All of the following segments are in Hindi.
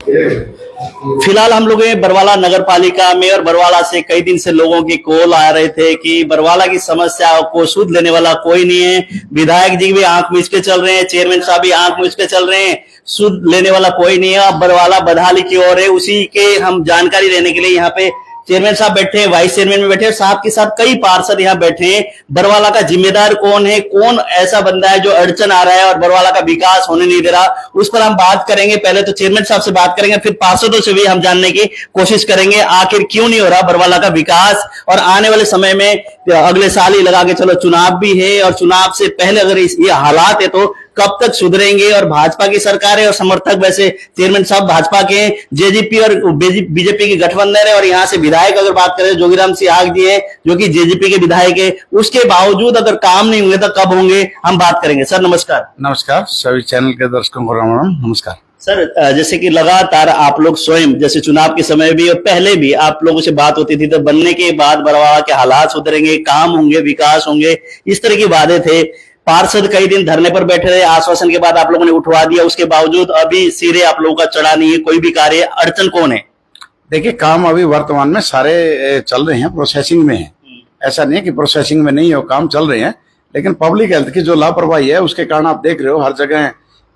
फिलहाल हम लोग बरवाला नगर पालिका में और बरवाला से कई दिन से लोगों की कॉल आ रहे थे कि बरवाला की समस्या को सुध लेने वाला कोई नहीं है। विधायक जी भी आंख मीच के चल रहे हैं, चेयरमैन साहब भी आंख मीच के चल रहे हैं, सुध लेने वाला कोई नहीं है। अब बरवाला बदहाली की ओर है, उसी के हम जानकारी लेने के लिए यहाँ पे चेयरमैन साहब बैठे हैं, वाइस चेयरमैन में बैठे हैं, साथ के साथ कई पार्षद यहाँ बैठे हैं। बरवाला का जिम्मेदार कौन है, कौन ऐसा बंदा है जो अड़चन आ रहा है और बरवाला का विकास होने नहीं दे रहा, उस पर हम बात करेंगे। पहले तो चेयरमैन साहब से बात करेंगे, फिर पार्षदों से भी हम जानने की कोशिश करेंगे आखिर क्यों नहीं हो रहा बरवाला का विकास। और आने वाले समय में अगले साल ही लगा के चलो चुनाव भी है, और चुनाव से पहले अगर ये हालात है तो कब तक सुधरेंगे। और भाजपा की सरकार है और समर्थक वैसे चेयरमैन साहब भाजपा के, जेजेपी और बीजेपी की गठबंधन है। और यहाँ से विधायक अगर बात करें जोगीराम सिंह आग जी है जो कि जेजेपी के विधायक है, उसके बावजूद अगर काम नहीं होंगे तो कब होंगे, हम बात करेंगे। सर नमस्कार। नमस्कार सभी चैनल के दर्शकों को राम नमस्कार। सर जैसे कि लगातार आप लोग स्वयं जैसे चुनाव के समय भी और पहले भी आप लोगों से बात होती थी तो बनने के बाद बरवाला के हालात सुधरेंगे, काम होंगे, विकास होंगे, इस तरह की वादे थे। पार्षद कई दिन धरने पर बैठे रहे, आश्वासन के बाद आप लोगों ने उठवा दिया, उसके बावजूद अभी सिरे आप लोगों का चढ़ा नहीं है, कोई भी कार्य। अड़चन कौन है? देखिए काम अभी वर्तमान में सारे चल रहे हैं, प्रोसेसिंग में है। ऐसा नहीं है कि प्रोसेसिंग में नहीं है, काम चल रहे हैं। लेकिन पब्लिक हेल्थ की जो लापरवाही है उसके कारण आप देख रहे हो हर जगह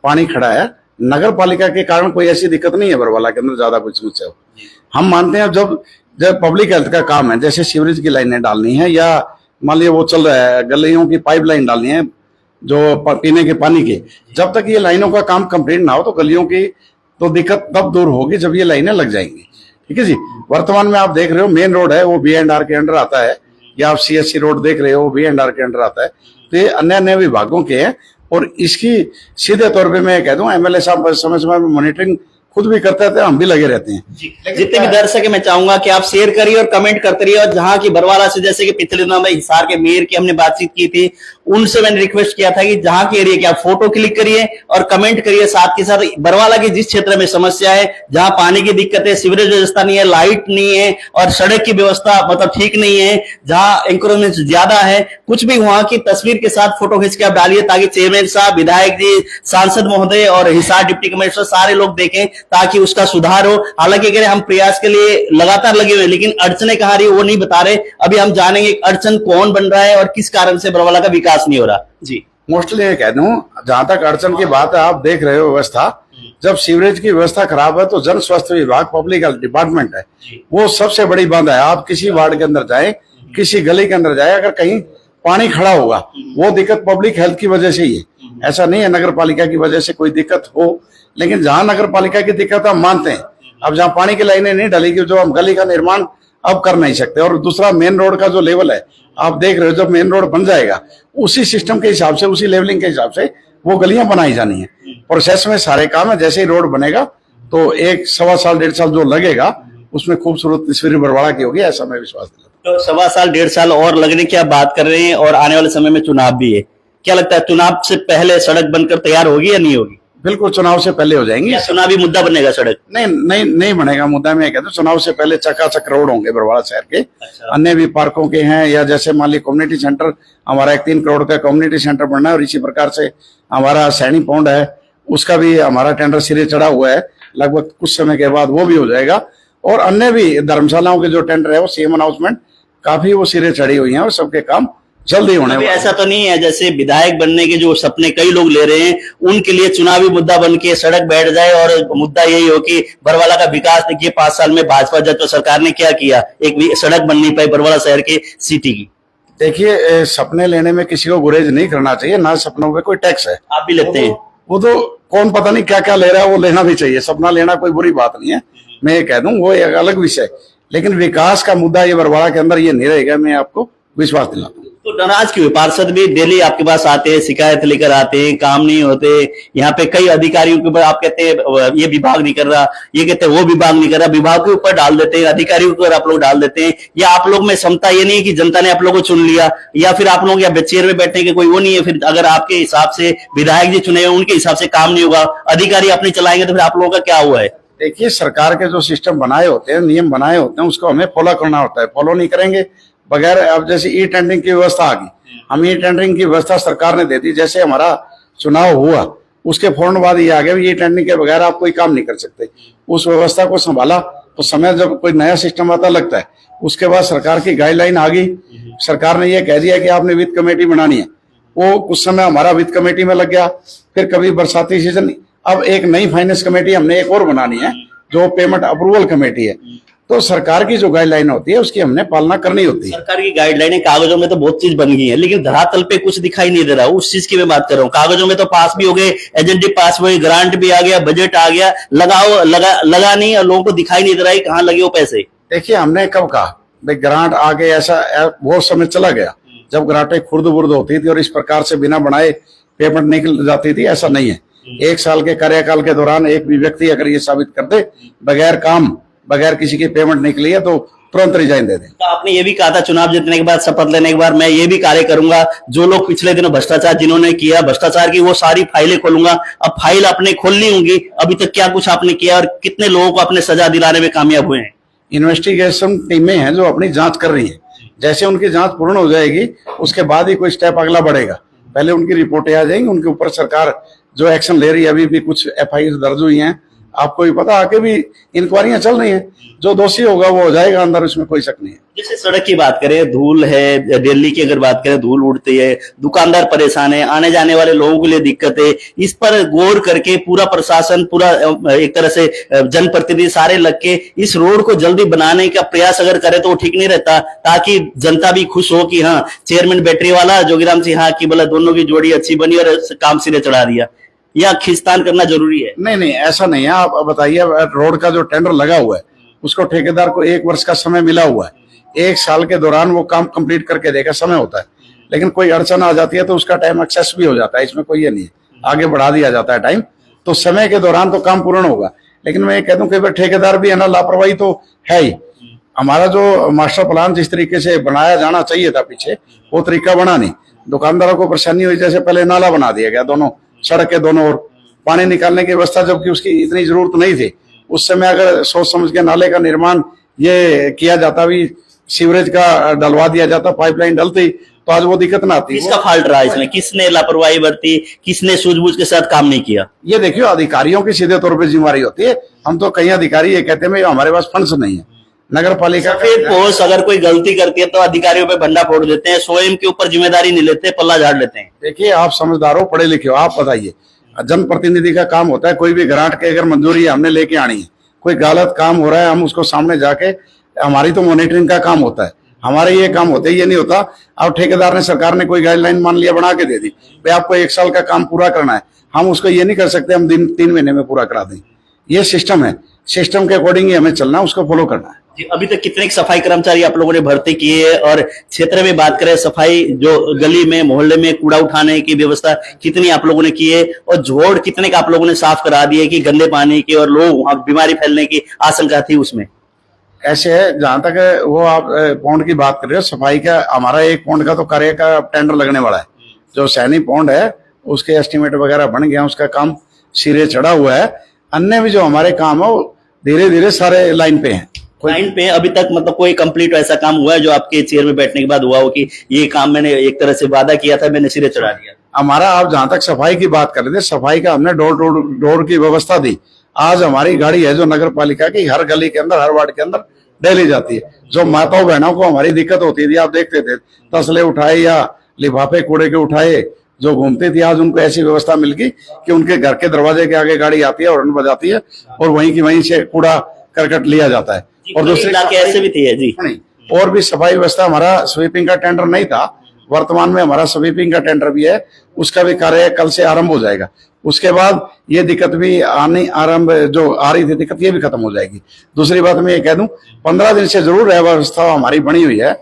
पानी खड़ा है। नगर पालिका के कारण कोई ऐसी दिक्कत नहीं है बरवाला के अंदर ज्यादा कुछ समस्या हो। हम मानते हैं जब पब्लिक हेल्थ का काम है, जैसे सीवरेज की लाइनें डालनी है या मान लीजिए वो चल रहा है गलियों की पाइपलाइन डालनी है जो पीने के पानी की, जब तक ये लाइनों का काम कंप्लीट ना हो तो गलियों की तो दिक्कत तब दूर होगी जब ये लाइनें लग जाएंगी। ठीक है जी। वर्तमान में आप देख रहे हो मेन रोड है वो B&R के अंडर आता है, या आप CSC रोड देख रहे हो B&R के अंडर आता है। तो ये अन्य अन्य विभागों के हैं और इसकी सीधे तौर पे मैं कह दूं MLA साहब समय समय में मॉनिटरिंग खुद भी करते रहते हैं, हम भी लगे रहते हैं। जितने भी दर्शक है मैं चाहूंगा कि आप शेयर करिए और कमेंट करते रहिए। और जहां की बरवाला से जैसे कि पिछले दिनों में हिसार के मेयर की हमने बातचीत की थी, उनसे मैंने रिक्वेस्ट किया था कि जहां के एरिया की आप फोटो क्लिक करिए और कमेंट करिए। साथ के साथ बरवाला की जिस क्षेत्र में समस्या है, जहां पानी की दिक्कत है, सीवरेज व्यवस्था नहीं है, लाइट नहीं है और सड़क की व्यवस्था मतलब ठीक नहीं है, जहां एंक्रोचमेंट ज्यादा है, कुछ भी वहां की तस्वीर के साथ फोटो खींच के आप डालिए ताकि चेयरमैन साहब, विधायक जी, सांसद महोदय और हिसार डिप्टी कमिश्नर सारे लोग देखें ताकि उसका सुधार हो। हालांकि अगर हम प्रयास के लिए लगातार लगे हुए, लेकिन अड़चने कहां रही वो नहीं बता रहे। अभी हम जानेंगे अड़चन कौन बन रहा है और किस कारण से बरवाला का विकास नहीं हो रहा। जी मोस्टली ये कह दूं जहां तक अड़चन की बात है, आप देख रहे हो व्यवस्था, जब सीवरेज की व्यवस्था खराब है तो जन स्वास्थ्य विभाग पब्लिक हेल्थ डिपार्टमेंट है वो सबसे बड़ी बाधा है। आप किसी वार्ड के अंदर जाए, किसी गली के अंदर जाए, अगर कहीं पानी खड़ा होगा वो दिक्कत पब्लिक हेल्थ की वजह से ही है। ऐसा नहीं है नगर पालिका की वजह से कोई दिक्कत हो, लेकिन जहां नगर पालिका की दिक्कत हम मानते हैं। अब जहां पानी की लाइनें नहीं डलेगी जो हम गली का निर्माण अब कर नहीं सकते। और दूसरा मेन रोड का जो लेवल है आप देख रहे हो, जब मेन रोड बन जाएगा उसी सिस्टम के हिसाब से, उसी लेवलिंग के हिसाब से वो गलियां बनाई जानी है। प्रोसेस में सारे काम है। जैसे ही रोड बनेगा तो 1 सवा साल 1.5 साल जो लगेगा उसमें खूबसूरत तस्वीर बरवाला की होगी, ऐसा मैं विश्वास दिलाता हूं। तो सवा साल 1.5 साल और लगने की आप बात कर रहे हैं और आने वाले समय में चुनाव भी है, क्या लगता है चुनाव से पहले सड़क बनकर तैयार होगी या नहीं होगी? बिल्कुल चुनाव से पहले हो जाएंगी। चुनावी मुद्दा बनेगा सड़क? नहीं बनेगा मुद्दा। मैं कहता हूँ चुनाव से पहले चकाचक रोड होंगे बरवाला शहर के। अन्य भी पार्कों के हैं, या जैसे मान ली कम्युनिटी सेंटर हमारा 3 करोड़ का कम्युनिटी सेंटर बनना है, और इसी प्रकार से हमारा सैनी पौंड है उसका भी हमारा टेंडर सिरे चढ़ा हुआ है, लगभग कुछ समय के बाद वो भी हो जाएगा। और अन्य भी धर्मशालाओं के जो टेंडर है वो CM अनाउंसमेंट काफी वो सिरे चढ़ी हुई है और सबके काम जल्दी होने वाले। ऐसा तो नहीं है जैसे विधायक बनने के जो सपने कई लोग ले रहे हैं उनके लिए चुनावी मुद्दा बन के सड़क बैठ जाए और मुद्दा यही हो कि बरवाला का विकास देखिए 5 साल में भाजपा जब सरकार ने क्या किया, एक भी सड़क बन नहीं पाई बरवाला शहर के सिटी की। देखिए सपने लेने में किसी को गुरेज नहीं करना चाहिए, ना सपनों पे कोई टैक्स है। आप भी लेते हैं? वो तो कौन पता नहीं क्या क्या ले रहा है, वो लेना भी चाहिए। सपना लेना कोई बुरी बात नहीं है, मैं ये कह दूं वो एक अलग विषय। लेकिन विकास का मुद्दा ये बरवाला के अंदर ये नहीं रहेगा, मैं आपको विश्वास दिलाता हूँ। तो नाराज क्यों? पार्षद भी डेली आपके पास आते हैं, शिकायत लेकर आते हैं, काम नहीं होते। यहाँ पे कई अधिकारियों के ऊपर आप कहते हैं ये विभाग नहीं कर रहा, ये कहते हैं वो विभाग नहीं कर रहा, विभाग के ऊपर डाल देते हैं, अधिकारियों के ऊपर आप लोग डाल देते हैं। या आप लोग में क्षमता ये नहीं है कि जनता ने आप लोगों को चुन लिया, या फिर आप लोग या चेयर में बैठने के कोई वो नहीं है। फिर अगर आपके हिसाब से विधायक जी चुने हुए उनके हिसाब से काम नहीं होगा, अधिकारी अपने चलाएंगे, तो फिर आप लोगों का क्या हुआ है? देखिए सरकार के जो सिस्टम बनाए होते हैं, नियम बनाए होते हैं, उसको हमें फॉलो करना होता है। फॉलो नहीं करेंगे बगैर, अब जैसे टेंडरिंग की व्यवस्था आ गई, हम टेंडरिंग की व्यवस्था सरकार ने दे दी। जैसे हमारा चुनाव हुआ उसके फौरन बाद ये आ गया ये टेंडरिंग के बगैर आप कोई काम नहीं कर सकते। उस व्यवस्था को संभाला तो समय जब कोई नया सिस्टम आता लगता है, उसके बाद सरकार की गाइडलाइन आ गई, सरकार ने ये कह दिया कि आपने वित्त कमेटी बनानी है। वो कुछ समय हमारा वित्त कमेटी में लग गया, फिर कभी बरसाती सीजन, अब एक नई फाइनेंस कमेटी हमने एक और बनानी है जो पेमेंट अप्रूवल कमेटी है। तो सरकार की जो गाइडलाइन होती है उसकी हमने पालना करनी होती है। सरकार की गाइडलाइनें कागजों में तो बहुत चीज बन गई है, लेकिन धरातल पे कुछ दिखाई नहीं दे रहा। उस चीज की मैं बात कर रहा हूँ। कागजों में तो पास भी हो गए, एजेंडे पास हुए, ग्रांट भी आ गया, बजट आ गया, लगा नहीं, और लोगों को दिखाई नहीं दे रहा है कहाँ लगे वो पैसे। देखिए हमने कब कहा भाई ग्रांट आ गए, ऐसा बहुत समय चला गया जब ग्रांटें खुर्द बुर्द होती थी और इस प्रकार से बिना बनाए पेमेंट निकल जाती थी। ऐसा नहीं है। 1 साल के कार्यकाल के दौरान एक भी व्यक्ति अगर ये साबित कर दे बगैर किसी की पेमेंट निकली है तो तुरंत रिजाइन दे दें। तो आपने ये भी कहा था चुनाव जीतने के बाद, शपथ लेने के बाद, मैं ये भी कार्य करूंगा, जो लोग पिछले दिनों भ्रष्टाचार जिन्होंने किया, भ्रष्टाचार की वो सारी फाइलें खोलूंगा। अब फाइल आपने खोलनी होंगी, अभी तक क्या कुछ आपने किया और कितने लोगों को आपने सजा दिलाने में कामयाब हुए हैं? इन्वेस्टिगेशन टीमें हैं जो अपनी जांच कर रही हैं। जैसे उनकी जांच पूर्ण हो जाएगी उसके बाद ही कोई स्टेप अगला बढ़ेगा। पहले उनकी रिपोर्टें आ जाएंगी, उनके ऊपर सरकार जो एक्शन ले रही है। अभी भी कुछ FIR दर्ज हुई हैं, आपको भी पता, आगे भी इंक्वायरियां चल रही हैं। जो दोषी होगा वो हो जाएगा अंदर, उसमें कोई शक नहीं है। जैसे सड़क की बात करें, धूल है, दिल्ली की अगर बात करें धूल उड़ती है, दुकानदार परेशान है, आने जाने वाले लोगों के लिए दिक्कत है। इस पर गौर करके पूरा प्रशासन, पूरा एक तरह से जनप्रतिनिधि सारे लग के इस रोड को जल्दी बनाने का प्रयास अगर करे तो वो ठीक नहीं रहता, ताकि जनता भी खुश हो कि हाँ चेयरमैन बैटरी वाला जोगीराम सिंह हाँ की बोला दोनों की जोड़ी अच्छी बनी और काम सिरे चढ़ा दिया। या खिंचतान करना जरूरी है? नहीं, ऐसा नहीं है। आप बताइए, रोड का जो टेंडर लगा हुआ है उसको ठेकेदार को 1 वर्ष का समय मिला हुआ है। 1 साल के दौरान वो काम कंप्लीट करके देगा, समय होता है। लेकिन कोई अड़चन आ जाती है तो उसका टाइम एक्सेस भी हो जाता है, इसमें कोई ये नहीं है, आगे बढ़ा दिया जाता है टाइम। तो समय के दौरान तो काम पूर्ण होगा। लेकिन मैं ये कह दूं कई बार ठेकेदार भी है ना, लापरवाही तो है ही। हमारा जो मास्टर प्लान जिस तरीके से बनाया जाना चाहिए था पीछे, वो तरीका बना नहीं। दुकानदारों को परेशानी हुई, जैसे पहले नाला बना दिया गया दोनों सड़क के दोनों ओर, पानी निकालने की व्यवस्था जबकि उसकी इतनी जरूरत नहीं थी। उस समय अगर सोच समझ के नाले का निर्माण ये किया जाता, भी सीवरेज का डलवा दिया जाता, पाइपलाइन डलती, तो आज वो दिक्कत ना आती। किसका फॉल्ट रहा इसमें? किसने लापरवाही बरती? किसने सूझबूझ के साथ काम नहीं किया? ये देखियो अधिकारियों की सीधे तौर पे जिम्मेवारी होती है। हम तो कई अधिकारी ये कहते हैं हमारे पास फंड्स नहीं है। नगर पालिका सफेद पोस्ट अगर कोई गलती करती है तो अधिकारियों पे भंडा फोड़ देते हैं, स्वयं के ऊपर जिम्मेदारी नहीं लेते, पल्ला झाड़ लेते हैं। देखिए आप समझदार हो, पढ़े लिखे हो, आप बताइए, जनप्रतिनिधि का काम होता है कोई भी ग्रांट के अगर मंजूरी हमने लेके आनी है, कोई गलत काम हो रहा है हम उसको सामने जाके, हमारी तो मॉनिटरिंग का काम होता है, हमारे ये काम होते है। ये नहीं होता अब ठेकेदार ने, सरकार ने कोई गाइडलाइन मान लिया बना के दे दी, भाई आपको 1 साल का काम पूरा करना है, हम उसको ये नहीं कर सकते हम 3 महीने में पूरा करा दें। ये सिस्टम है, सिस्टम के अकॉर्डिंग ही हमें चलना है, उसको फॉलो करना है। अभी तक कितने सफाई कर्मचारी आप लोगों ने भर्ती किए है? और क्षेत्र में बात करें, सफाई जो गली में मोहल्ले में कूड़ा उठाने की व्यवस्था कितनी आप लोगों ने की है? और जोड़ कितने का आप लोगों ने साफ करा दिए कि गंदे पानी की और लोग बीमारी फैलने की आशंका थी उसमें? ऐसे है, जहां तक वो आप पौंड की बात कर रहे हो, सफाई का हमारा 1 पौंड का तो कार्य का टेंडर लगने वाला है। जो सैनी पौंड है उसके एस्टिमेट वगैरह बन गया, उसका काम सिरे चढ़ा हुआ है। अन्य भी जो हमारे काम है वो धीरे धीरे सारे लाइन पे हैं। लाइन पे अभी तक मतलब कोई कंप्लीट ऐसा काम हुआ है जो आपके चेयर में बैठने के बाद हुआ हो कि ये काम मैंने एक तरह से वादा किया था, मैंने सिरे चढ़ा दिया? हमारा, आप जहां तक सफाई की बात कर रहे थे, सफाई का हमने डोर की व्यवस्था दी। आज हमारी गाड़ी है जो नगर पालिका की हर गली के अंदर, हर वार्ड के अंदर डेली जाती है। जो माताओं बहनों को हमारी दिक्कत होती थी, आप देखते थे तसले उठाए या लिफाफे कूड़े के उठाए जो घूमती थी, आज उनको ऐसी व्यवस्था मिल गई कि उनके घर के दरवाजे के आगे गाड़ी आती है, हॉर्न बजाती है और वहीं की वहीं से कूड़ा करकट लिया जाता है। और दूसरे इलाके ऐसे भी थे जी? नहीं, और भी सफाई व्यवस्था, हमारा स्वीपिंग का टेंडर नहीं था, वर्तमान में हमारा स्वीपिंग का टेंडर भी है, उसका भी कार्य कल से आरंभ हो जाएगा। उसके बाद ये दिक्कत भी आरंभ जो आ रही थी दिक्कत, ये भी खत्म हो जाएगी। दूसरी बात मैं ये कह दूं, 15 दिन से जरूर व्यवस्था हमारी बनी हुई है।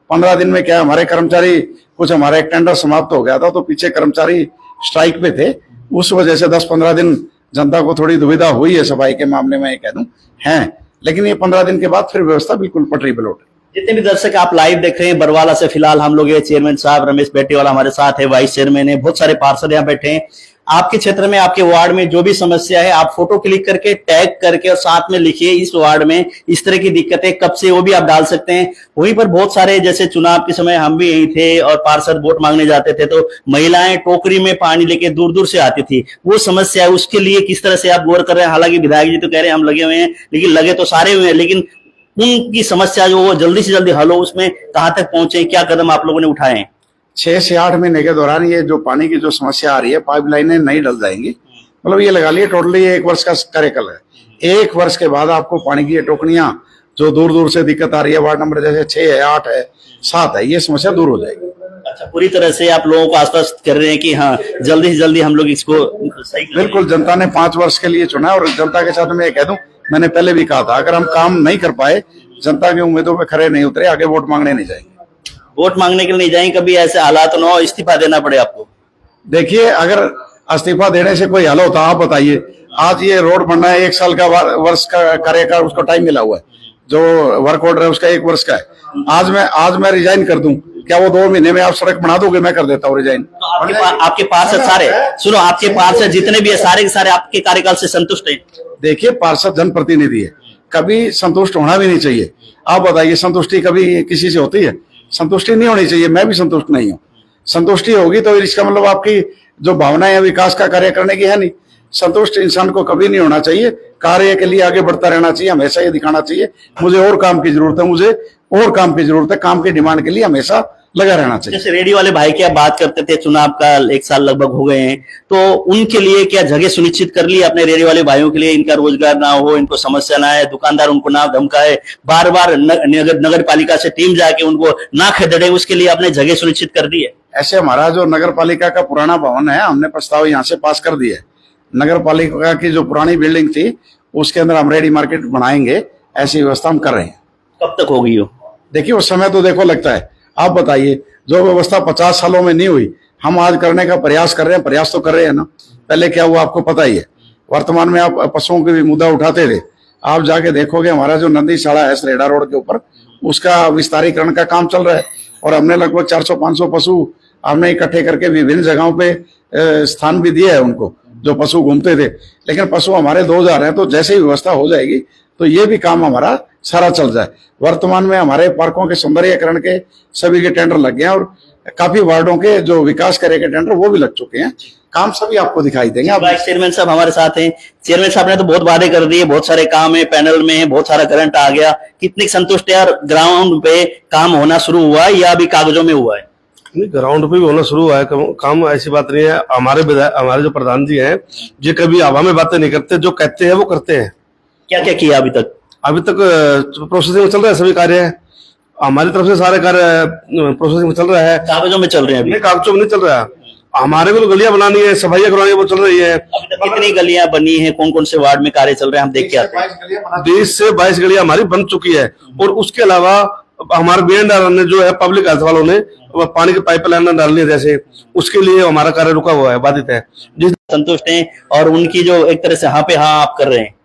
15 दिन में क्या, हमारे कर्मचारी कुछ, हमारा एक टेंडर समाप्त हो गया था तो पीछे कर्मचारी स्ट्राइक पे थे, उस वजह से 10-15 दिन जनता को थोड़ी दुविधा हुई है सफाई के मामले में, ये कह दूं है। लेकिन ये 15 दिन के बाद फिर व्यवस्था बिल्कुल पटरी पे लौटे। जितने भी दर्शक आप लाइव देख रहे हैं बरवाला से, फिलहाल हम लोग ये चेयरमैन साहब रमेश बेटीवाला हमारे साथ है, वाइस चेयरमैन है, बहुत सारे पार्षद यहाँ बैठे हैं। आपके क्षेत्र में, आपके वार्ड में जो भी समस्या है, आप फोटो क्लिक करके टैग करके और साथ में लिखिए इस वार्ड में इस तरह की दिक्कतें कब से, वो भी आप डाल सकते हैं। वहीं पर बहुत सारे, जैसे चुनाव के समय हम भी यहीं थे और पार्षद वोट मांगने जाते थे तो महिलाएं टोकरी में पानी लेके दूर दूर से आती थी, वो समस्या है, उसके लिए किस तरह से आप गौर कर रहे हैं? हालांकि विधायक जी तो कह रहे हैं हम लगे हुए हैं, लेकिन लगे तो सारे हुए हैं, लेकिन उनकी समस्या जो वो जल्दी से जल्दी हल हो, उसमें कहां तक पहुंचे, क्या कदम आप लोगों ने उठाए हैं? 6 से 8 महीने के दौरान ये जो पानी की जो समस्या आ रही है, पाइपलाइनें नहीं डल जाएंगी। मतलब ये लगा लिए टोटली 1 वर्ष का कार्यकाल है। 1 वर्ष के बाद आपको पानी की ये टोकनियां जो दूर दूर से दिक्कत आ रही है, वार्ड नंबर जैसे 6 है, 8 है, 7 है, ये समस्या दूर हो जाएगी। अच्छा, पूरी तरह से आप लोगों को आश्वस्त कर रहे हैं कि हाँ जल्दी से जल्दी हम लोग इसको सही करेंगे। बिल्कुल, जनता ने 5 वर्ष के लिए चुना और जनता के साथ मैं ये कह दूं, मैंने पहले भी कहा था, अगर हम काम नहीं कर पाए, जनता की उम्मीदों पे खरे नहीं उतरे, आगे वोट मांगने नहीं जाएंगे। वोट मांगने के लिए नहीं जाएंगे, कभी ऐसे हालात न हो इस्तीफा देना पड़े आपको? देखिए, अगर इस्तीफा देने से कोई हल होता, आप बताइए। आज ये रोड बनना है, 1 साल का वर्ष का कार्यकाल उसको टाइम मिला हुआ है, जो वर्क ऑर्डर है उसका 1 वर्ष का है। आज मैं रिजाइन कर दूं, क्या वो 2 महीने में आप सड़क बना दोगे? मैं कर देता हूँ रिजाइन। तो आपके पार्षद सारे, सुनो, आपके पार्षद जितने भी है सारे के सारे आपके कार्यकाल से संतुष्ट हैं? देखिए, पार्षद जनप्रतिनिधि है, कभी संतुष्ट होना भी नहीं चाहिए। आप बताइए, संतुष्टि कभी किसी से होती है? संतुष्टि नहीं होनी चाहिए, मैं भी संतुष्ट नहीं हूँ। संतुष्टि होगी तो इसका मतलब आपकी जो भावनाएं है विकास का कार्य करने की है नहीं। संतुष्ट इंसान को कभी नहीं होना चाहिए, कार्य के लिए आगे बढ़ता रहना चाहिए, हमेशा ये दिखाना चाहिए मुझे और काम की जरूरत है, मुझे और काम की जरूरत है, काम की डिमांड के लिए हमेशा लगा रहना चाहिए। जैसे रेडियो वाले भाई की आप बात करते थे, चुनाव का 1 साल लगभग हो गए हैं, तो उनके लिए क्या जगह सुनिश्चित कर ली अपने रेडियो वाले भाइयों के लिए? इनका रोजगार ना हो, इनको समस्या ना है, दुकानदार उनको ना धमकाए, बार बार नगर पालिका से टीम जाके उनको ना खदेड़े, उसके लिए आपने जगह सुनिश्चित कर दी है? ऐसे हमारा जो नगर पालिका का पुराना भवन है, हमने प्रस्ताव यहाँ से पास कर दिया है। नगर पालिका की जो पुरानी बिल्डिंग थी उसके अंदर हम रेडी मार्केट बनाएंगे, ऐसी व्यवस्था हम कर रहे हैं। कब तक होगी वो? देखिए, उस समय तो देखो लगता है, आप बताइए, जो व्यवस्था 50 सालों में नहीं हुई, हम आज करने का प्रयास कर रहे हैं। प्रयास तो कर रहे हैं ना, पहले क्या हुआ आपको पता ही है। वर्तमान में आप पशुओं के भी मुद्दा उठाते थे, आप जाके देखोगे हमारा जो नंदीशाला है सरेड़ा रोड के ऊपर, उसका विस्तारीकरण का काम चल रहा है और हमने लगभग 400-500 पशु हमने इकट्ठे करके विभिन्न जगहों पे स्थान भी दिया है उनको, जो पशु घूमते थे। लेकिन पशु हमारे 2000 हैं, तो जैसे ही व्यवस्था हो जाएगी तो ये भी काम हमारा सारा चल जाए। वर्तमान में हमारे पार्कों के सौंदर्यीकरण के सभी के टेंडर लग गए हैं और काफी वार्डों के जो विकास कार्य के टेंडर वो भी लग चुके हैं। काम सभी आपको दिखाई देंगे। आप चेयरमैन साहब हमारे साथ हैं। चेयरमैन साहब ने तो बहुत वादे कर दिए, बहुत सारे काम है, पैनल में है, बहुत सारा करंट आ गया, कितनी संतुष्ट है? और ग्राउंड पे काम होना शुरू हुआ है या अभी कागजों में हुआ है? नहीं, ग्राउंड पे भी होना शुरू हुआ है काम, ऐसी बात नहीं है। हमारे जो प्रधान जी हैं, ये कभी हवा में बातें नहीं करते, जो कहते हैं वो करते हैं। क्या क्या किया अभी तक? अभी तक प्रोसेसिंग में चल रहा है, सभी कार्य है हमारी तरफ से, सारे कार्य प्रोसेसिंग में चल रहा है। कागजों में चल रहे हैं? नहीं, कागजों में नहीं चल रहा है। हमारे को तो गलियां बनानी है, सफाइयां करवानी है, वो चल रही है। अभी तक कितनी गलियां बनी है, कौन कौन से वार्ड में कार्य चल रहे हैं, हम देख के आते हैं। 20 से 22 गलियां हमारी बन चुकी है। और उसके अलावा हमारे बीएनडीआर ने जो है, पब्लिक हेल्थ वालों ने पानी की पाइपलाइन डालनी है, जैसे उसके लिए हमारा कार्य रुका हुआ है, बाधित है। जिस संतुष्ट हैं और उनकी जो एक तरह से हाँ पे हाँ आप कर रहे हैं?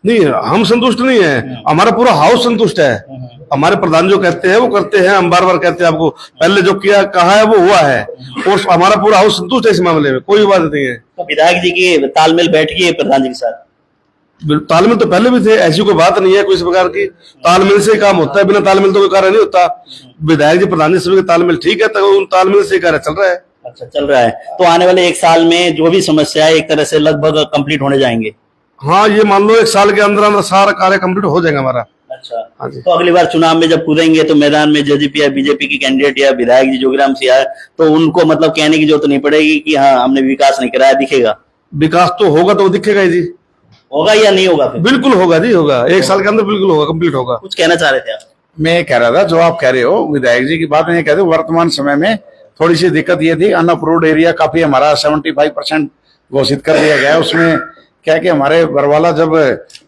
नहीं, हम संतुष्ट नहीं है, हमारा पूरा हाउस संतुष्ट है। हमारे प्रधान जो कहते हैं वो करते हैं, हम बार बार कहते हैं आपको, पहले जो किया कहा है वो हुआ है और हमारा पूरा हाउस संतुष्ट है, इस मामले में कोई बात नहीं है। तो विधायक जी की तालमेल बैठ गई है प्रधान जी के साथ? तालमेल तो पहले भी थे, ऐसी कोई बात नहीं है कोई इस प्रकार की। तालमेल से काम होता है, बिना तालमेल तो कोई कार्य नहीं होता। विधायक जी, प्रधान जी सभी का तालमेल ठीक है, तो उन तालमेल से कार्य चल रहा है। अच्छा, चल रहा है। तो आने वाले 1 साल में जो भी समस्या है एक तरह से लगभग कंप्लीट होने जाएंगे? हाँ, ये मान लो 1 साल के अंदर अंदर सारा कार्य कंप्लीट हो जाएगा हमारा। अच्छा, तो अगली बार चुनाव में जब कूदेंगे तो मैदान में जेजेपी या बीजेपी की कैंडिडेट या विधायक जी जोगीराम सिंह आए, तो उनको मतलब कहने की जरूरत नहीं पड़ेगी कि हाँ हमने विकास नहीं कराया, दिखेगा? विकास तो होगा, तो दिखेगा ही जी। होगा या नहीं होगा? बिल्कुल होगा जी, होगा। 1 साल के अंदर बिल्कुल होगा, कंप्लीट होगा। कुछ कहना चाह रहे थे आप? मैं ये कह रहा था, जो आप कह रहे हो विधायक जी की बात नहीं कहते, वर्तमान समय में थोड़ी सी दिक्कत ये थी, अनअप्रूव्ड एरिया काफी हमारा 75% घोषित कर दिया गया है। उसमें क्या कि हमारे बरवाला जब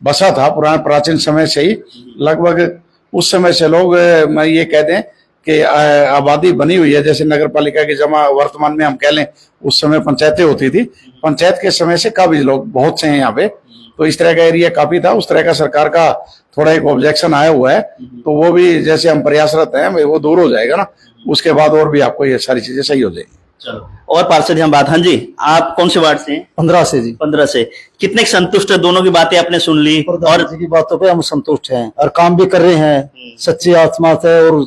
बसा था पुराने प्राचीन समय से ही, लगभग उस समय से लोग ये कह दें कि आबादी बनी हुई है। जैसे नगर पालिका की जमा वर्तमान में हम कह लें, उस समय पंचायतें होती थी, पंचायत के समय से काफी लोग बहुत से हैं यहाँ पे, तो इस तरह का एरिया काफी था। उस तरह का सरकार का थोड़ा एक ऑब्जेक्शन आया हुआ है, तो वो भी जैसे हम प्रयासरत हैं वो दूर हो जाएगा ना, उसके बाद और भी आपको ये सारी चीजें सही हो जाएगी। चलो और पार्षद हम बात, हाँ जी, आप कौन से वार्ड से हैं? 15 से जी। 15 से। कितने संतुष्ट है? दोनों की बातें आपने सुन ली और प्रधान जी की बातों पे हम संतुष्ट हैं और काम भी कर रहे हैं सच्ची आत्मा से और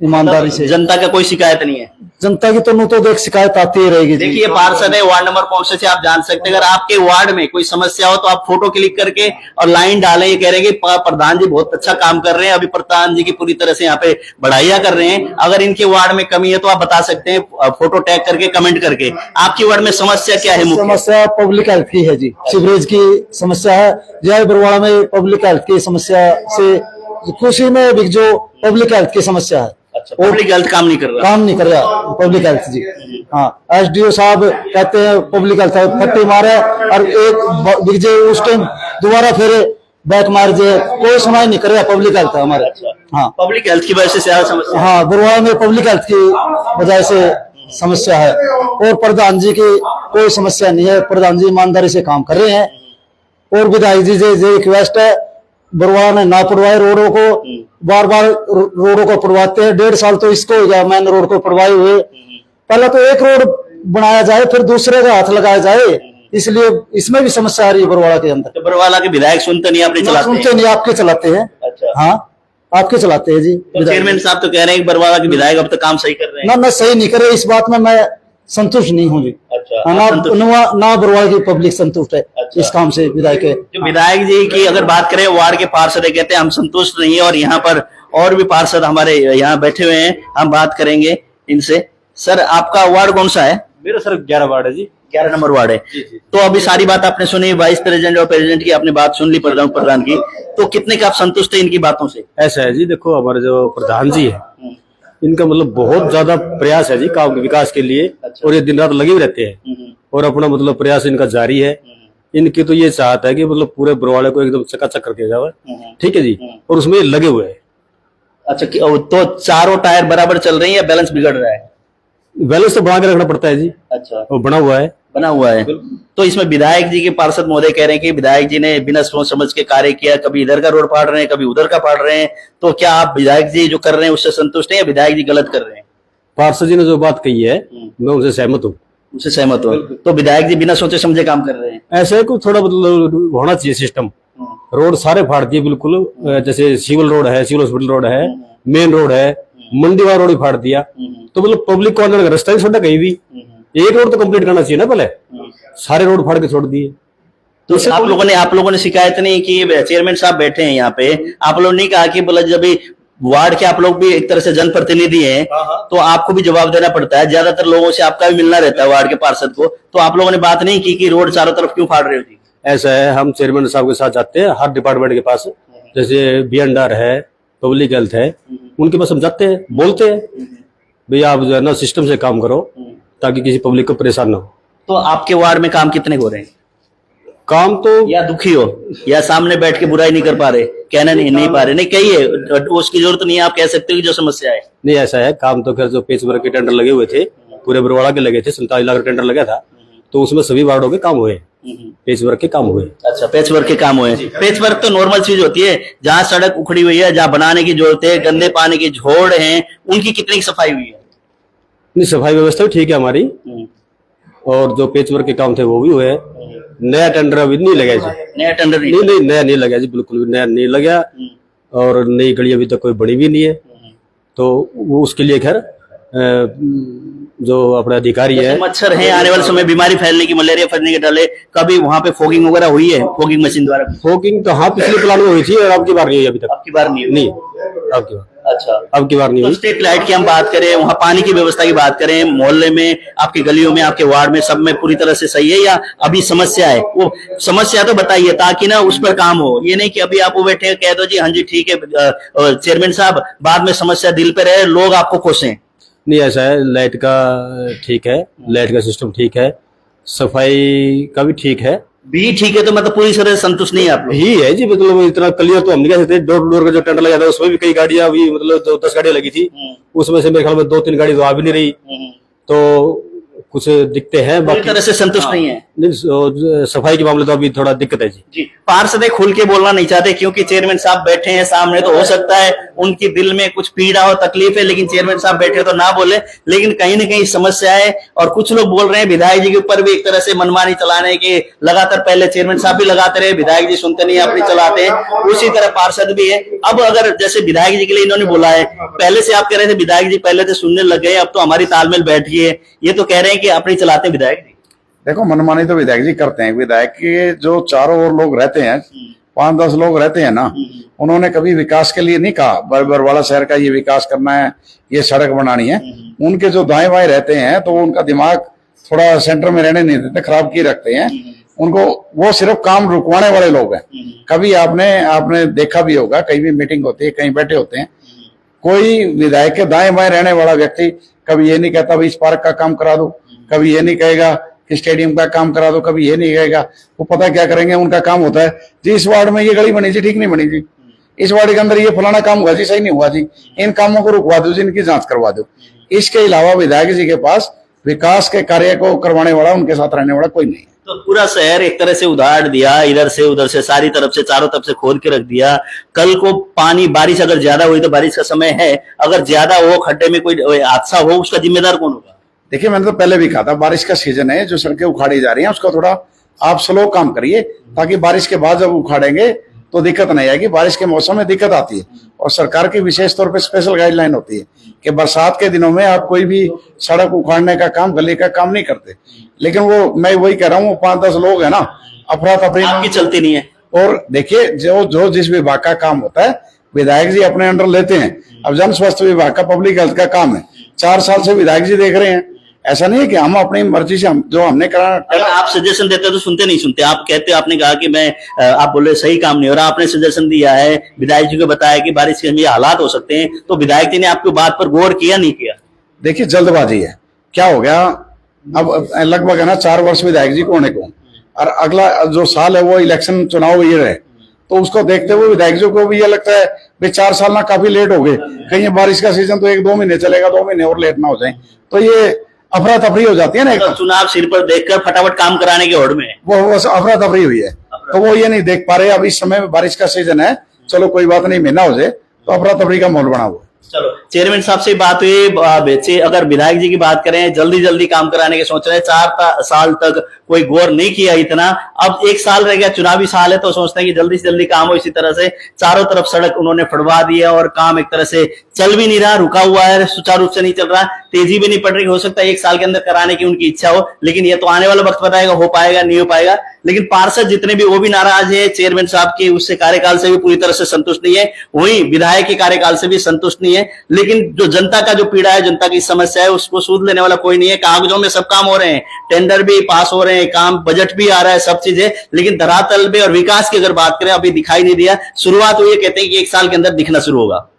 ईमानदारी से। जनता का कोई शिकायत नहीं है? जनता की तो देख शिकायत आती ही रहेगी जी। देखिए पार्षद है, वार्ड नंबर कौन से आप जान सकते हैं। अगर आपके वार्ड में कोई समस्या हो तो आप फोटो क्लिक करके और लाइन डालें, ये कह रहे हैं कि प्रधान जी बहुत अच्छा काम कर रहे हैं, अभी प्रधान जी की पूरी तरह से यहाँ पे बढ़ाइया कर रहे हैं। अगर इनके वार्ड में कमी है तो आप बता सकते हैं फोटो टैग करके, कमेंट करके। आपकी वार्ड में समस्या क्या है? मुख्य समस्या पब्लिक हेल्थ की है जी, सीवरेज की समस्या है। जय बरवाड़ा में पब्लिक हेल्थ की समस्या से खुशी में भी जो पब्लिक हेल्थ की समस्या है, पब्लिक हेल्थ काम नहीं कर रहा पब्लिक हेल्थ जी। हाँ, एसडीओ साहब कहते हैं पब्लिक हेल्थ फट्टी मारे और एक विजय उस टाइम दोबारा फिर बैक मार दिए, कोई सुनाई नहीं कर रहा पब्लिक हेल्थ हमारे। हाँ, पब्लिक हेल्थ की वजह से ज्यादा समस्या। हाँ, बरवाड़ा में पब्लिक हेल्थ की वजह से समस्या है और प्रधान जी की कोई समस्या नहीं है। प्रधान जी ईमानदारी से काम कर रहे हैं और विधायक जी से रिक्वेस्ट है, बरवाड़ा ने ना पड़वाए रोडों को, बार बार रोडों को पड़वाते हैं। 1.5 साल तो इसको हो गया मेन रोड को पड़वाए हुए। पहले तो एक रोड बनाया जाए फिर दूसरे का हाथ लगाया जाए, इसलिए इसमें भी समस्या आ रही है बरवाड़ा के अंदर। तो बरवाला के विधायक सुनते नहीं, अपने चलाते सुनते नहीं, आपके चलाते हैं। अच्छा, हाँ, आपके चलाते हैं जी। तो चेयरमैन साहब तो कह रहे हैं कि बरवाला के विधायक अब तक काम सही कर रहे हैं। ना सही नहीं करे, इस बात में मैं संतुष्ट नहीं हूँ जी। अच्छा, ना बरवाड़ा की पब्लिक संतुष्ट है इस काम से। विधायक जो विधायक जी की अगर बात करें, वार्ड के पार्षद कहते हैं हम संतुष्ट नहीं है, और यहाँ पर और भी पार्षद हमारे यहाँ बैठे हुए हैं, हम बात करेंगे इनसे। सर, आपका वार्ड कौन सा है? मेरा सर 11 वार्ड है जी। 11 नंबर वार्ड है। तो अभी सारी बात आपने सुनी, वाइस प्रेसिडेंट और प्रेसिडेंट की आपने बात सुन ली, प्रधान की, तो कितने का आप संतुष्ट है इनकी बातों से? ऐसा है जी, देखो हमारे जो प्रधान जी है इनका मतलब बहुत ज्यादा प्रयास है जी काम के विकास के लिए। और ये दिन रात लगे हुए रहते हैं और अपना मतलब प्रयास इनका जारी है। इनकी तो ये चाहत है कि मतलब पूरे बरवाड़े को एकदम चकाचक करके जाए, ठीक है जी, और उसमें लगे हुए हैं। अच्छा, तो चारों टायर बराबर चल रही है या बैलेंस बिगड़ रहा है? बैलेंस तो बना के रखना पड़ता है जी। अच्छा, वो बना हुआ है। तो इसमें विधायक जी के पार्षद महोदय कह रहे हैं कि विधायक जी ने बिना सोच समझ के कार्य किया, कभी इधर का रोड फाड़ रहे हैं, कभी उधर का फाड़ रहे हैं। तो क्या आप विधायक जी जो कर रहे हैं उससे संतुष्ट हैं या विधायक जी गलत कर रहे हैं? पार्षद जी ने जो बात कही है मैं उनसे सहमत हूँ। उससे सहमत हो? तो विधायक जी बिना सोचे समझे काम कर रहे हैं? ऐसा है कि थोड़ा मतलब होना चाहिए सिस्टम। रोड सारे फाड़ दिए बिल्कुल, जैसे सिविल रोड है, सिविल हॉस्पिटल रोड है, मेन रोड है, मंडी वाला रोड ही फाड़ दिया। तो मतलब पब्लिक को अंदर का रास्ता ही छोड़ा कहीं भी। एक रोड तो कंप्लीट करना चाहिए ना, पहले सारे रोड फाड़ के छोड़ दिए। तो आप लोगों ने शिकायत नहीं की? चेयरमैन साहब बैठे हैं यहाँ पे, आप लोगों ने कहा कि बोला जब वार्ड के आप लोग भी एक तरह से जनप्रतिनिधि हैं तो आपको भी जवाब देना पड़ता है, ज्यादातर लोगों से आपका भी मिलना रहता है वार्ड के पार्षद को, तो आप लोगों ने बात नहीं की कि रोड चारों तरफ क्यों फाड़ रहे हो जी? ऐसा है, हम चेयरमैन साहब के साथ जाते हैं हर डिपार्टमेंट के पास, जैसे बीएनआर है, पब्लिक हेल्थ है, उनके पास हम जाते हैं, बोलते हैं भाई आप जो है ना सिस्टम से काम करो ताकि किसी पब्लिक को परेशान ना हो। तो आपके वार्ड में काम कितने हो रहे हैं? काम तो या दुखी हो या सामने बैठ के बुराई नहीं कर पा रहे, कहना नहीं पा रहे, नहीं कहिए, उसकी जरूरत नहीं है, आप कह सकते हो कि जो समस्या है। नहीं, ऐसा है, काम तो खैर जो पेच वर्क के टेंडर लगे हुए थे पूरे बरवाड़ा के लगे थे, 47 लाख का टेंडर लगा था, तो उसमें सभी वार्डों के काम हुए, पेच वर्क के काम हुए। अच्छा, पेच वर्क के काम हुए। पेच वर्क तो नॉर्मल चीज होती है, जहाँ सड़क उखड़ी हुई है, जहाँ बनाने की जरूरत है, गंदे पानी के झोड़ हैं, उनकी कितनी सफाई हुई है? नहीं, सफाई व्यवस्था भी ठीक है हमारी, और जो पेच वर्क के काम थे वो भी हुए। नया टेंडर अभी नहीं लगा जी। नया टेंडर नहीं, नया नहीं लगा जी, बिल्कुल भी नया नहीं लगा, और नई गली अभी तक कोई बनी भी नहीं है। तो वो उसके लिए खैर जो अपना अधिकारी है, मच्छर है, आने वाले समय बीमारी फैलने की, मलेरिया फैलने के डले, कभी वहाँ पे फॉगिंग वगैरह हुई है? फॉगिंग मशीन द्वारा फॉगिंग तो हाँ पिछले प्लान में हुई थी और अब की बार नहीं हुई अभी तक। अब की बार नहीं नहीं, अब की बार, अच्छा, अब की बार नहीं तो हुई। स्ट्रीट लाइट की हम बात करें, वहाँ पानी की व्यवस्था की बात करें, मोहल्ले में, आपकी गलियों में, आपके वार्ड में, सब में पूरी तरह से सही है या अभी समस्या है? वो समस्या तो बताइए ताकि ना उस पर काम हो, ये नहीं कि अभी आप वो बैठे कह दो जी हाँ जी ठीक है चेयरमैन साहब, बाद में समस्या दिल पे रहे, लोग आपको कोसें। नहीं, ऐसा है, लाइट का ठीक है, लाइट का सिस्टम ठीक है, सफाई का भी ठीक है। भी ठीक है, तो मतलब पूरी तरह से संतुष्ट नहीं है आप लोग? ही है जी, मतलब इतना क्लियर तो हम नहीं कह सकते। डोर टू डोर का जो टेंडर लगा था उसमें भी कई गाड़ियां अभी मतलब 10 गाड़ियां लगी थी, उसमें से मेरे ख्याल में 2-3 गाड़ी तो आ भी नहीं रही, तो कुछ दिखते हैं। पूरी तरह से संतुष्ट नहीं है? सफाई के मामले तो अभी थोड़ा दिक्कत है जी। जी, पार्षद खुल के बोलना नहीं चाहते क्योंकि चेयरमैन साहब बैठे हैं सामने, तो हो सकता है उनकी दिल में कुछ पीड़ा और तकलीफ है, लेकिन चेयरमैन साहब बैठे तो ना बोले। लेकिन कहीं ना कहीं समस्या है और कुछ लोग बोल रहे हैं विधायक जी के ऊपर भी एक तरह से मनमानी चलाने के, लगातार पहले चेयरमैन साहब भी लगाते रहे, विधायक जी सुनते नहीं, अपनी चलाते हैं, उसी तरह पार्षद भी है। अब अगर जैसे विधायक जी के लिए इन्होंने बोला है, पहले से आप कह रहे थे विधायक जी पहले से सुनने लग गए, अब तो हमारी तालमेल बैठ गई है, ये तो कह रहे हैं कि अपनी चलाते हैं विधायक जी। देखो, मनमानी तो विधायक जी करते हैं। विधायक के जो चारों ओर लोग रहते हैं, 5-10 लोग रहते हैं ना, उन्होंने कभी विकास के लिए नहीं कहा बरवाला शहर का ये विकास करना है, ये सड़क बनानी है। उनके जो दाएं बाएं रहते हैं तो उनका दिमाग थोड़ा सेंटर में रहने नहीं देते, खराब किए रखते हैं उनको। वो सिर्फ काम रुकवाने वाले लोग हैं। कभी आपने देखा भी होगा, कहीं भी मीटिंग होती है, कहीं बैठे होते हैं, कोई विधायक के दाएं बाएं रहने वाला व्यक्ति कभी ये नहीं कहता भाई इस पार्क का काम करा दो, कभी ये नहीं कहेगा कि स्टेडियम का काम करा दो, कभी ये नहीं कहेगा। वो पता क्या करेंगे, उनका काम होता है जी इस वार्ड में ये गली बनी जी, ठीक नहीं बनी जी, इस वार्ड के अंदर ये फलाना काम हुआ जी, सही नहीं हुआ जी, इन कामों को रुकवा दो जी, इनकी जांच करवा दो। इसके अलावा विधायक जी के पास विकास के कार्य को करवाने वाला, उनके साथ रहने वाला कोई नहीं है। तो पूरा शहर एक तरह से उधार दिया, इधर से उधर से सारी तरफ से चारों तरफ से खोद के रख दिया। कल को पानी बारिश अगर ज्यादा हुई, तो बारिश का समय है, अगर ज्यादा हो, खड्डे में कोई हादसा हो, उसका जिम्मेदार कौन होगा? देखिए, मैंने तो पहले भी कहा था, बारिश का सीजन है, जो सड़कें उखाड़ी जा रही हैं उसका थोड़ा आप स्लो काम करिए, ताकि बारिश के बाद जब उखाड़ेंगे तो दिक्कत नहीं आएगी। बारिश के मौसम में दिक्कत आती है और सरकार की विशेष तौर पे स्पेशल गाइडलाइन होती है कि बरसात के दिनों में आप कोई भी सड़क उखाड़ने का काम, गली का काम नहीं करते। लेकिन वो मैं वही कह रहा हूँ, 5-10 लोग है ना, अफरा तफरी आपकी चलती नहीं है। और देखिए, जो जिस विभाग का काम होता है विधायक जी अपने अंडर लेते हैं। अब जन स्वास्थ्य विभाग का, पब्लिक हेल्थ का काम है, 4 साल से विधायक जी देख रहे हैं। ऐसा नहीं है कि हम अपनी मर्जी से जो हमने करा। अगर आप सजेशन देते तो सुनते नहीं सुनते, आप कहते, आपने कहा कि आप बोले सही काम नहीं हो रहा, आपने सजेशन दिया है, विधायक जी को बताया कि बारिश के ये हालात हो सकते हैं, तो विधायक जी ने आपकी बात पर गौर किया नहीं किया? देखिए, जल्दबाजी है। क्या हो गया, अब लगभग है ना 4 वर्ष विधायक जी को होने को, और अगला जो साल है वो इलेक्शन चुनाव ये रहे, तो उसको देखते हुए विधायक जी को भी ये लगता है भाई 4 साल ना काफी लेट हो गए, कहीं बारिश का सीजन तो 1-2 महीने चलेगा, 2 महीने और लेट ना हो जाए, तो ये अफरा तफरी हो जाती है ना। तो चुनाव सिर पर देखकर फटाफट काम कराने के होड़ में वो अफरा तफरी हुई है, तो वो ये नहीं देख पा रहे अब इस समय में बारिश का सीजन है, चलो कोई बात नहीं, महीना हो जाए, तो अफरा तफरी का माहौल बना हुआ है। चलो, चेयरमैन साहब से बात हुई। अगर विधायक जी की बात करें, जल्दी जल्दी काम कराने के सोच रहे हैं, 4 साल तक कोई गौर नहीं किया इतना, अब 1 साल रह गया, चुनावी साल है, तो सोचते हैं कि जल्दी से जल्दी काम हो। इसी तरह से चारों तरफ सड़क उन्होंने फड़वा दी है और काम एक तरह से चल भी नहीं रहा, रुका हुआ है, सुचारू रूप से नहीं चल रहा, तेजी भी नहीं पड़ रही। हो सकता है 1 साल के अंदर कराने की उनकी इच्छा हो, लेकिन ये तो आने वाला वक्त बताएगा हो पाएगा नहीं हो पाएगा। लेकिन पार्षद जितने भी वो भी नाराज है, चेयरमैन साहब के उससे कार्यकाल से भी पूरी तरह से संतुष्ट नहीं है, वहीं विधायक के कार्यकाल से भी संतुष्ट नहीं है। लेकिन जो जनता का जो पीड़ा है, जनता की समस्या है, उसको सूद लेने वाला कोई नहीं है। कागजों में सब काम हो रहे हैं, टेंडर भी पास हो रहे हैं, काम बजट भी आ रहा है, सब चीजें, लेकिन धरातल पे और विकास की अगर बात करें अभी दिखाई नहीं दिया। शुरुआत हुई है, कहते हैं कि 1 साल के अंदर दिखना शुरू होगा।